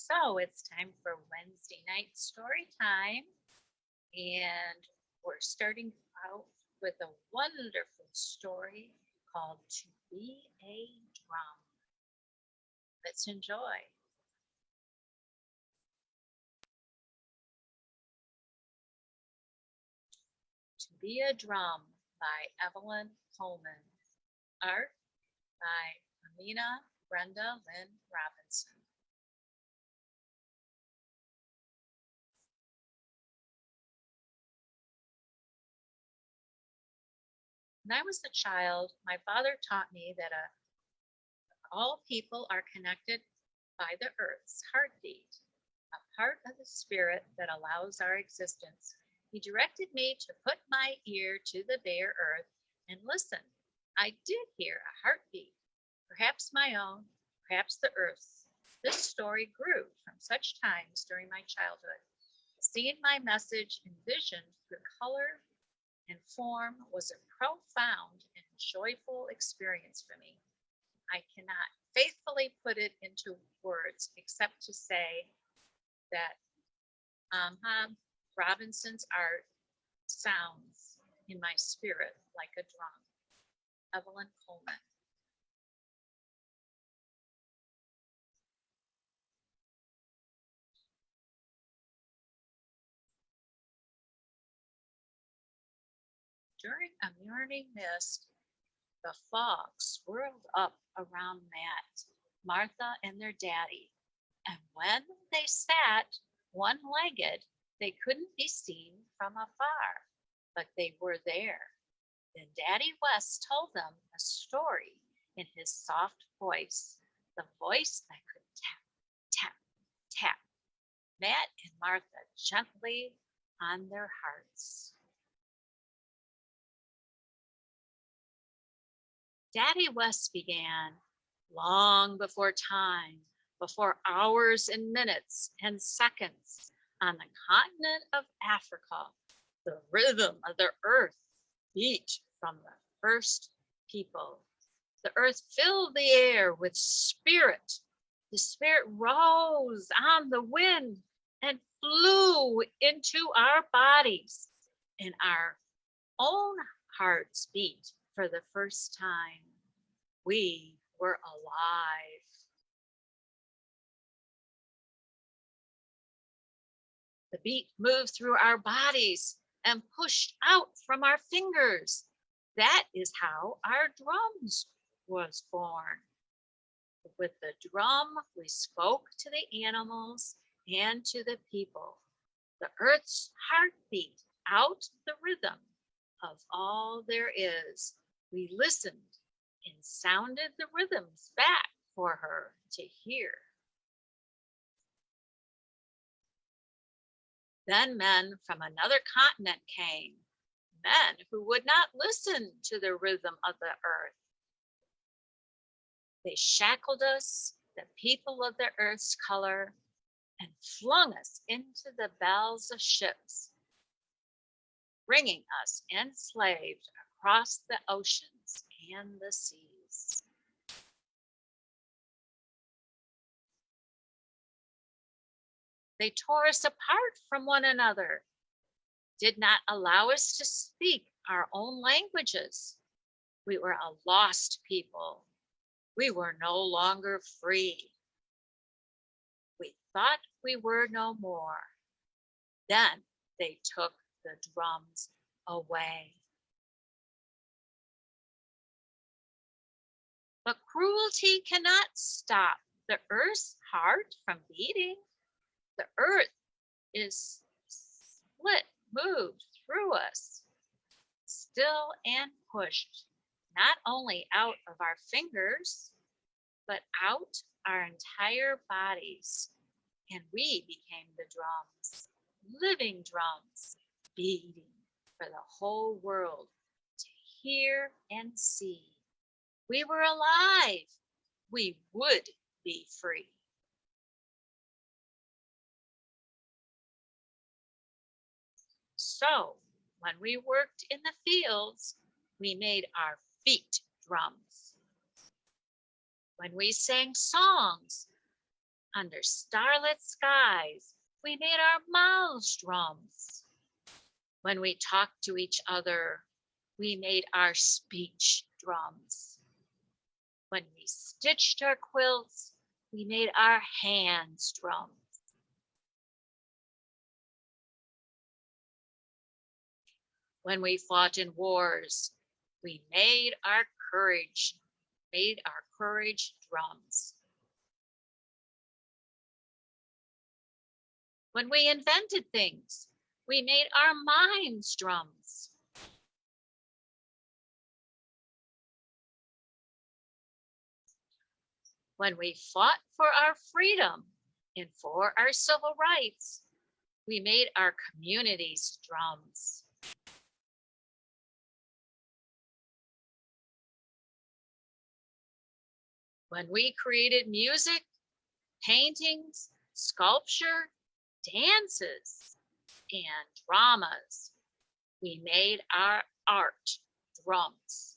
So it's time for Wednesday night story time. And we're starting out with a wonderful story called To Be a Drum. Let's enjoy. To Be a Drum by Evelyn Coleman. Art by Amina Brenda Lynn Robinson. When I was a child, my father taught me that all people are connected by the earth's heartbeat, a part of the spirit that allows our existence. He directed me to put my ear to the bare earth and listen. I did hear a heartbeat, perhaps my own, perhaps the earth's. This story grew from such times during my childhood. Seeing my message envisioned through color and form was a profound and joyful experience for me. I cannot faithfully put it into words except to say that Robinson's art sounds in my spirit like a drum. Evelyn Coleman. During a morning mist, the fog swirled up around Matt, Martha, and their daddy, and when they sat one-legged, they couldn't be seen from afar, but they were there. Then Daddy West told them a story in his soft voice, the voice that could tap, tap, tap Matt and Martha gently on their hearts. Daddy West began long before time, before hours and minutes and seconds. On the continent of Africa, the rhythm of the earth beat from the first people. The earth filled the air with spirit. The spirit rose on the wind and flew into our bodies, and our own hearts beat for the first time. We were alive. The beat moved through our bodies and pushed out from our fingers. That is how our drums was born. With the drum, we spoke to the animals and to the people. The earth's heartbeat out the rhythm of all there is. We listened and sounded the rhythms back for her to hear. Then men from another continent came, men who would not listen to the rhythm of the earth. They shackled us, the people of the earth's color, and flung us into the bells of ships, bringing us enslaved across the oceans and the seas. They tore us apart from one another, did not allow us to speak our own languages. We were a lost people. We were no longer free. We thought we were no more. Then they took the drums away. But cruelty cannot stop the earth's heart from beating. The earth is split, moved through us, still and pushed, not only out of our fingers, but out our entire bodies. And we became the drums, living drums, beating for the whole world to hear and see. We were alive. We would be free. So when we worked in the fields, we made our feet drums. When we sang songs, Under starlit skies, we made our mouths drums. When we talked to each other, we made our speech drums. When we stitched our quilts, we made our hands drums. When we fought in wars, we made our courage drums. When we invented things, we made our minds drums. When we fought for our freedom and for our civil rights, we made our communities drums. When we created music, paintings, sculpture, dances, and dramas, we made our art drums.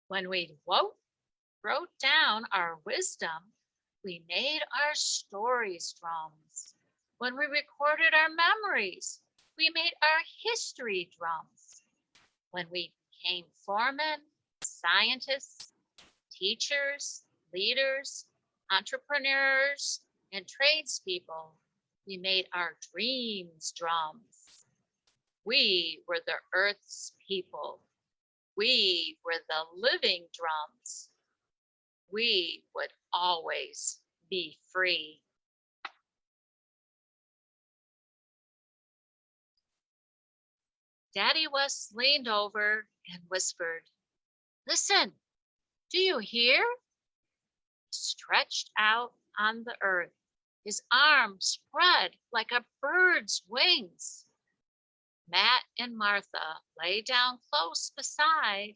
When we wrote down our wisdom, we made our stories drums. When we recorded our memories, we made our history drums. When we became foremen, scientists, teachers, leaders, entrepreneurs, and tradespeople, we made our dreams drums. We were the earth's people. We were the living drums. We would always be free. Daddy West leaned over and whispered, "Listen, do you hear?" He stretched out on the earth, his arms spread like a bird's wings. Matt and Martha lay down close beside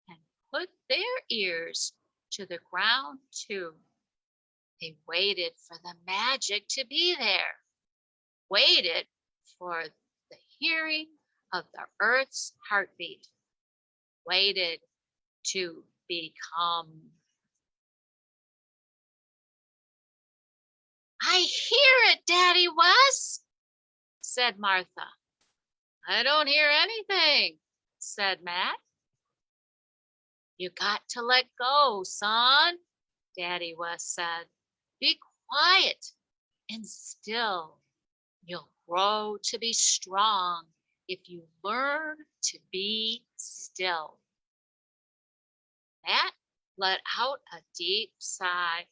and put their ears to the ground too. They waited for the magic to be there, waited for the hearing of the earth's heartbeat, waited to become. "I hear it, Daddy West," said Martha. "I don't hear anything," said Matt. "You got to let go, son," Daddy West said. "Be quiet and still. You'll grow to be strong if you learn to be still." Matt let out a deep sigh.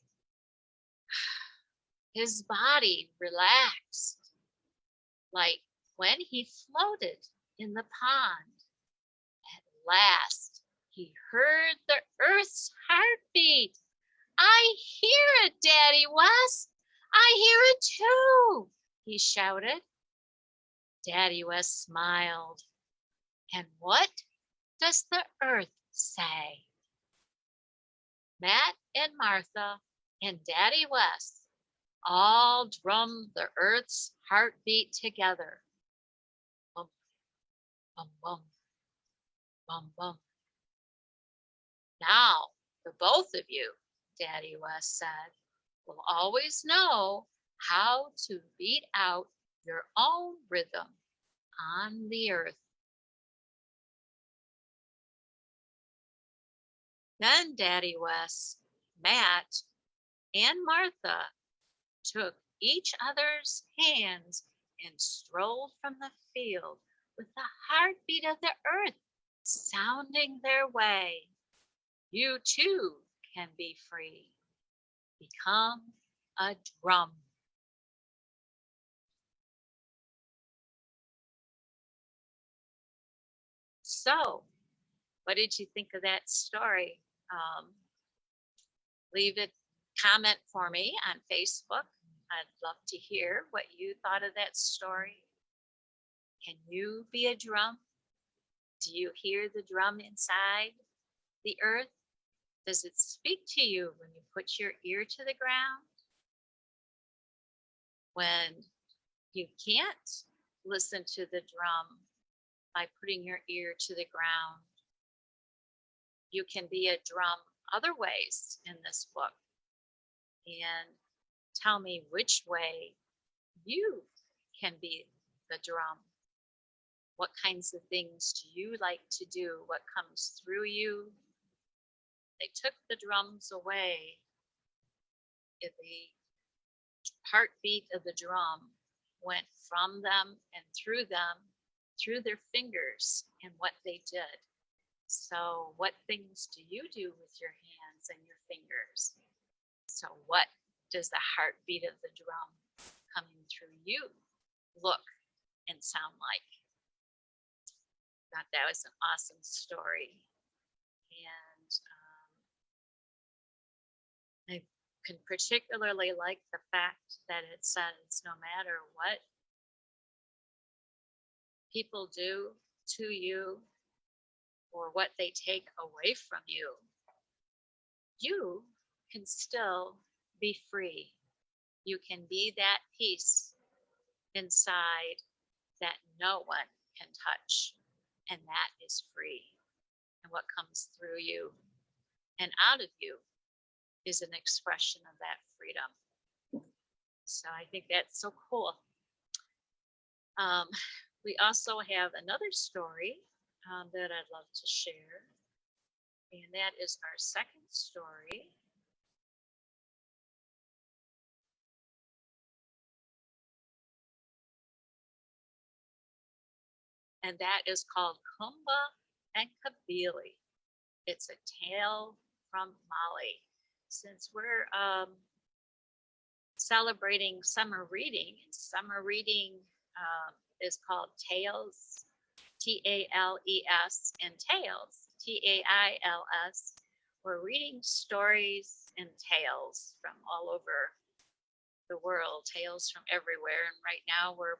His body relaxed, like when he floated in the pond. At last, he heard the earth's heartbeat. "I hear it, Daddy West. I hear it too," he shouted. Daddy West smiled. "And what does the earth say?" Matt and Martha and Daddy West all drummed the earth's heartbeat together. Bum, bum, bum, bum, bum. "Now, the both of you," Daddy West said, "will always know how to beat out your own rhythm on the earth." Then Daddy West, Matt, and Martha took each other's hands and strolled from the field with the heartbeat of the earth sounding their way. You too can be free. Become a drum. So, what did you think of that story? Leave a comment for me on Facebook. I'd love to hear what you thought of that story. Can you be a drum? Do you hear the drum inside the earth? Does it speak to you when you put your ear to the ground? When you can't listen to the drum by putting your ear to the ground, You can be a drum other ways in this book. And tell me which way you can be the drum. What kinds of things do you like to do? What comes through you? They took the drums away. The heartbeat of the drum went from them and through them, through their fingers and what they did. So what things do you do with your hands and your fingers? So what does the heartbeat of the drum coming through you look and sound like? Thought that was an awesome story. And I can particularly like the fact that it says no matter what people do to you or what they take away from you, you can still be free. You can be that peace inside that no one can touch, and that is free. And what comes through you and out of you is an expression of that freedom. So I think that's so cool. We also have another story that I'd love to share, and that is our second story. And that is called Kumba and Kambili. It's a tale from Mali. Since we're celebrating summer reading, is called Tales, T-A-L-E-S, and Tales, T-A-I-L-S. We're reading stories and tales from all over the world, tales from everywhere. And right now we're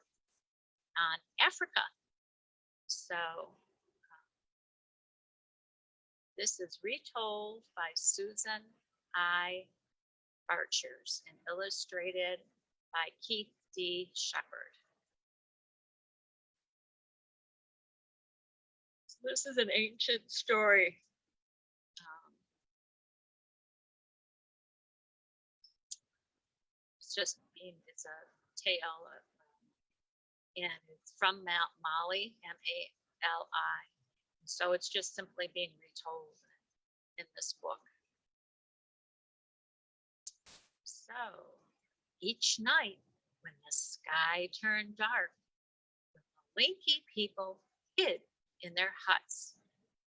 on Africa. So this is retold by Susan I. Archers and illustrated by Keith D. Shepard. So this is an ancient story. It's a tale of, and it's from Mount Mali, M-A-L-I. So it's just simply being retold in this book. So each night when the sky turned dark, the Malinke people hid in their huts.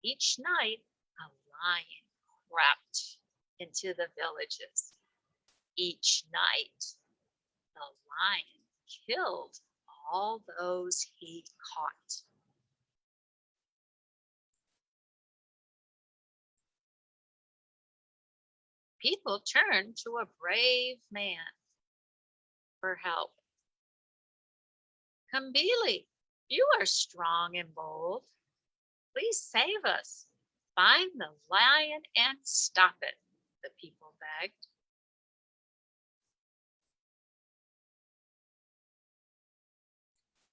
Each night a lion crept into the villages. Each night the lion killed all those he caught. People turned to a brave man for help. Kambili, you are strong and bold. Please save us. Find the lion and stop it, the people begged.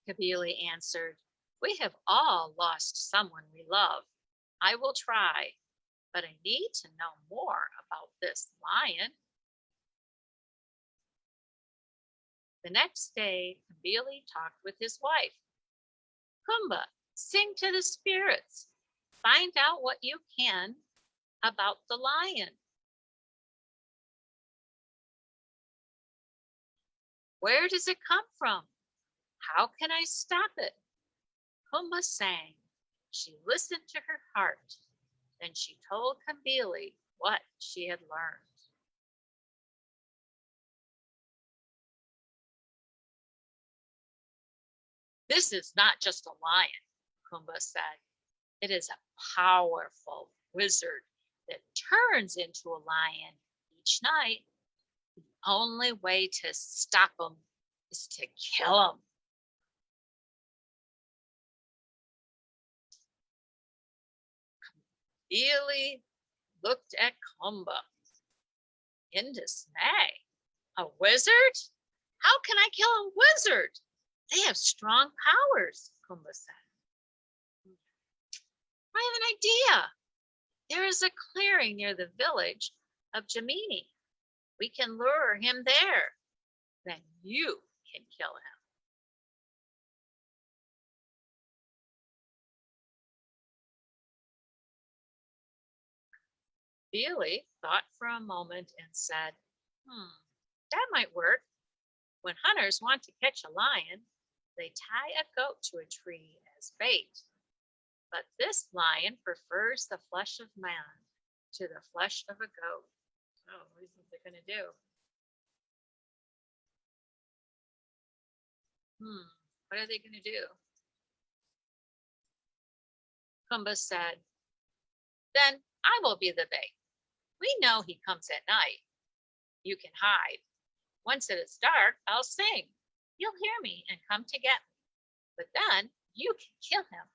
Kambili answered, we have all lost someone we love. I will try, but I need to know more about this lion. The next day, Kambili talked with his wife. Kumba, sing to the spirits. Find out what you can about the lion. Where does it come from? How can I stop it? Kumba sang. She listened to her heart. Then she told Kambili what she had learned. This is not just a lion, Kumba said. It is a powerful wizard that turns into a lion each night. The only way to stop him is to kill him. Kambili looked at Kumba in dismay. A wizard? How can I kill a wizard? They have strong powers, Kumba said. I have an idea. There is a clearing near the village of Jamini. We can lure him there. Then you can kill him. Billy thought for a moment and said, that might work. When hunters want to catch a lion, they tie a goat to a tree as bait. But this lion prefers the flesh of man to the flesh of a goat. Oh, what do you think they're going to do? What are they going to do? Kumba said, then I will be the bait. We know he comes at night. You can hide. Once it is dark, I'll sing. You'll hear me and come to get me. But then you can kill him.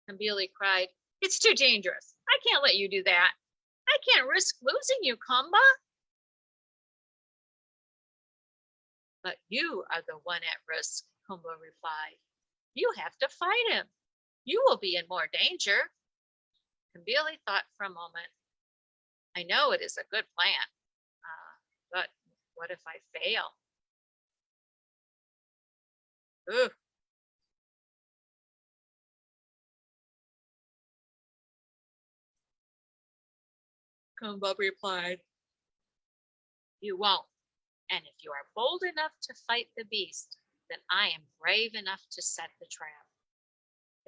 Kambili cried, it's too dangerous. I can't let you do that. I can't risk losing you, Kumba. But you are the one at risk, Kumba replied. You have to fight him. You will be in more danger. Kambili thought for a moment. I know it is a good plan, but what if I fail? Ooh. Kumba replied, you won't. And if you are bold enough to fight the beast, then I am brave enough to set the trap.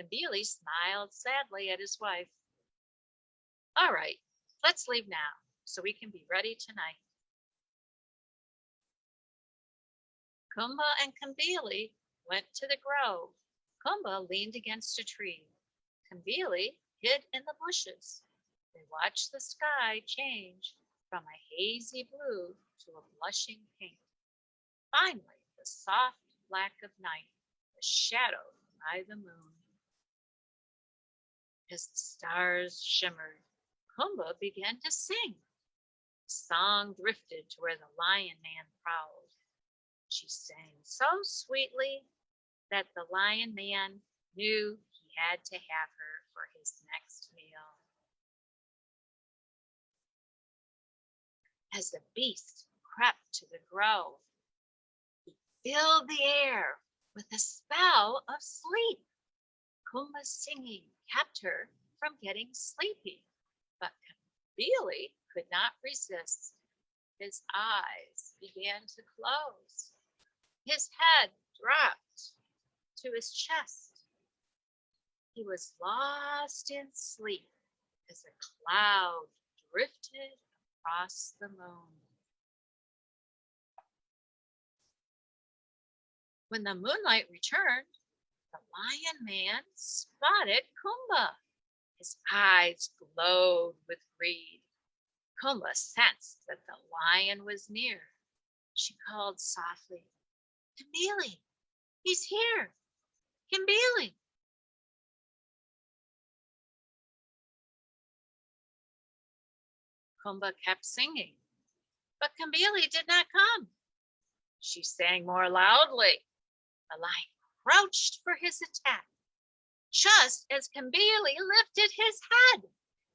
Kambili smiled sadly at his wife. All right, let's leave now so we can be ready tonight. Kumba and Kambili went to the grove. Kumba leaned against a tree. Kambili hid in the bushes. They watched the sky change from a hazy blue to a blushing pink. Finally, the soft black of night was shadowed by the moon. As the stars shimmered, Kumba began to sing. The song drifted to where the lion man prowled. She sang so sweetly that the lion man knew he had to have her for his next meal. As the beast crept to the grove, he filled the air with a spell of sleep. Kumba's singing kept her from getting sleepy, but Kambili could not resist. His eyes began to close. His head dropped to his chest. He was lost in sleep as a cloud drifted across the moon. When the moonlight returned, the lion man spotted Kumba. His eyes glowed with greed. Kumba sensed that the lion was near. She called softly, Kambili, he's here. Kambili. Kumba kept singing, but Kambili did not come. She sang more loudly. The lion crouched for his attack. Just as Kambili lifted his head,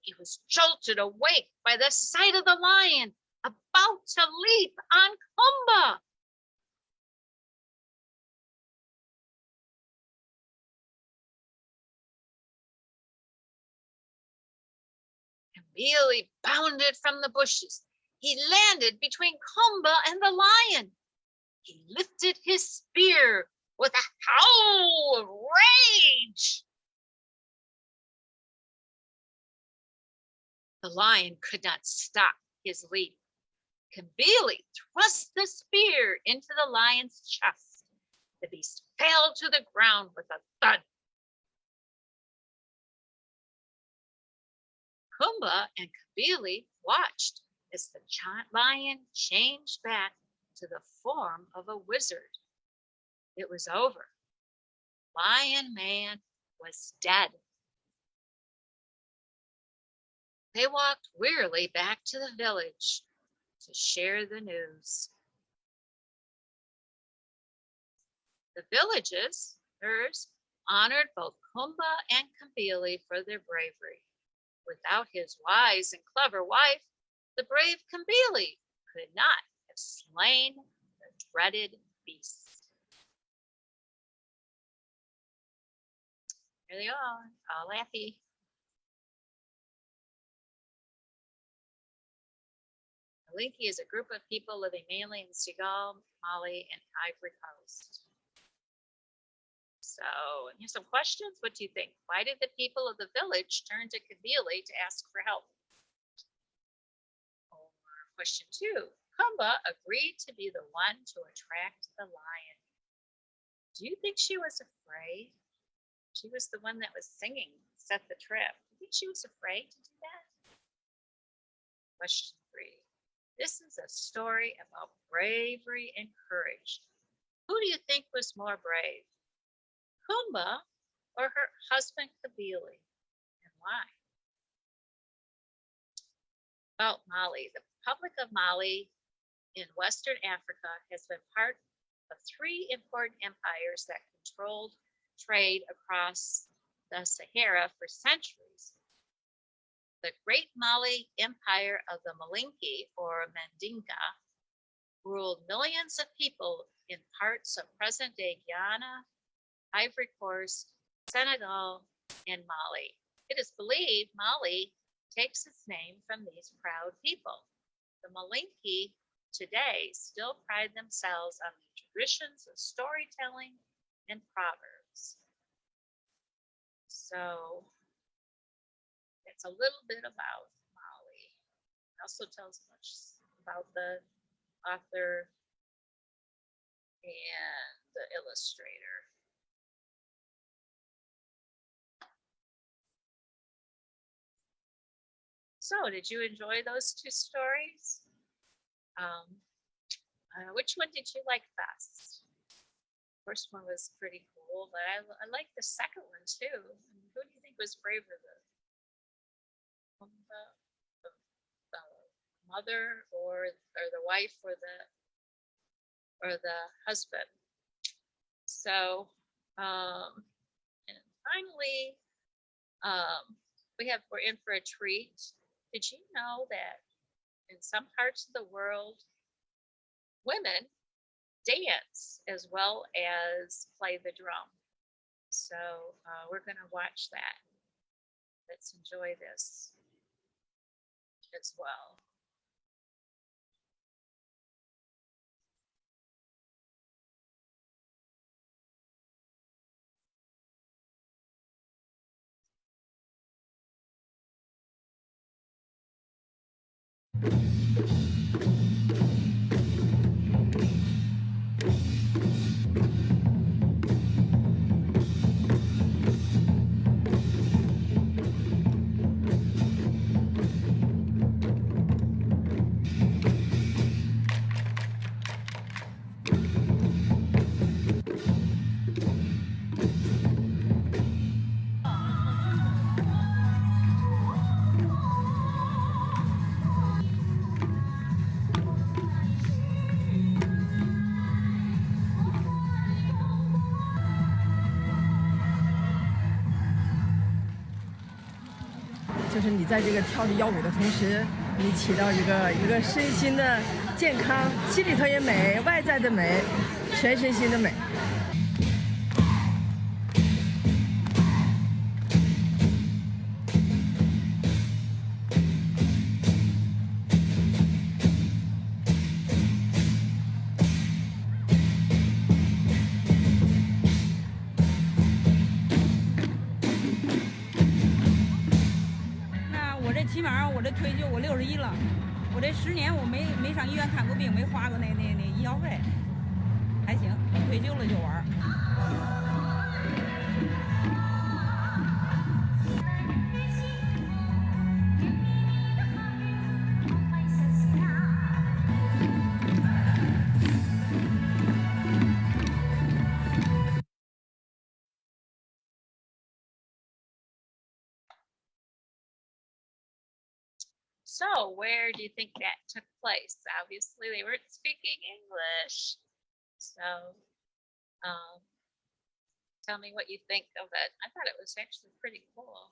he was jolted awake by the sight of the lion about to leap on Kumba. Kambili bounded from the bushes. He landed between Kumba and the lion. He lifted his spear with a howl of rage. The lion could not stop his leap. Kambili thrust the spear into the lion's chest. The beast fell to the ground with a thud. Kumba and Kambili watched as the lion changed back to the form of a wizard. It was over. Lion Man was dead. They walked wearily back to the village to share the news. The villagers honored both Kumba and Kambili for their bravery. Without his wise and clever wife, the brave Kambili could not have slain the dreaded beast. Here they are, all happy. Malinki is a group of people living mainly in Senegal, Mali, and Ivory Coast. So here's some questions. What do you think? Why did the people of the village turn to Kambili to ask for help? Or question 2, Kumba agreed to be the one to attract the lion. Do you think she was afraid? She was the one that was singing, set the trap. Do you think she was afraid to do that? Question 3, this is a story about bravery and courage. Who do you think was more brave? Kumba or her husband Kambili, and why? About Mali. The Republic of Mali in Western Africa has been part of 3 important empires that controlled trade across the Sahara for centuries. The Great Mali Empire of the Malinki or Mandinka ruled millions of people in parts of present-day Guyana, Ivory Coast, Senegal, and Mali. It is believed Mali takes its name from these proud people. The Malinki today still pride themselves on the traditions of storytelling and proverbs. So it's a little bit about Mali. It also tells much about the author and the illustrator. So did you enjoy those 2 stories? Which one did you like best? First one was pretty cool, but I like the second one too. Who do you think was braver, the mother or the wife or the husband? So, and finally, we're in for a treat. Did you know that in some parts of the world, women dance as well as play the drum? So we're going to watch that. Let's enjoy this as well.就是你在这个跳着腰舞的同时，你起到一个身心的健康，心里头也美，外在的美，全身心的美。起码我这退休，我61了，我这10年我没上医院看过病，没花过那医药费，还行，退休了就玩。So where do you think that took place? Obviously, they weren't speaking English. So Tell me what you think of it. I thought it was actually pretty cool.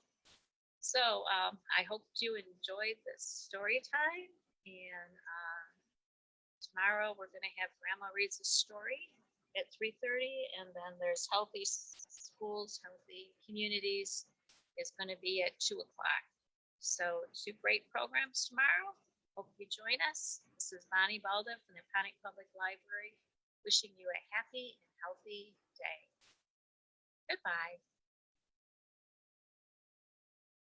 So I hope you enjoyed this story time. And tomorrow we're going to have Grandma reads a story at 3:30, and then there's healthy schools, healthy communities is going to be at 2 o'clock. So 2 great programs tomorrow. Hope you join us. This is Bonnie Balda from the Panic Public Library, wishing you a happy and healthy day. Goodbye.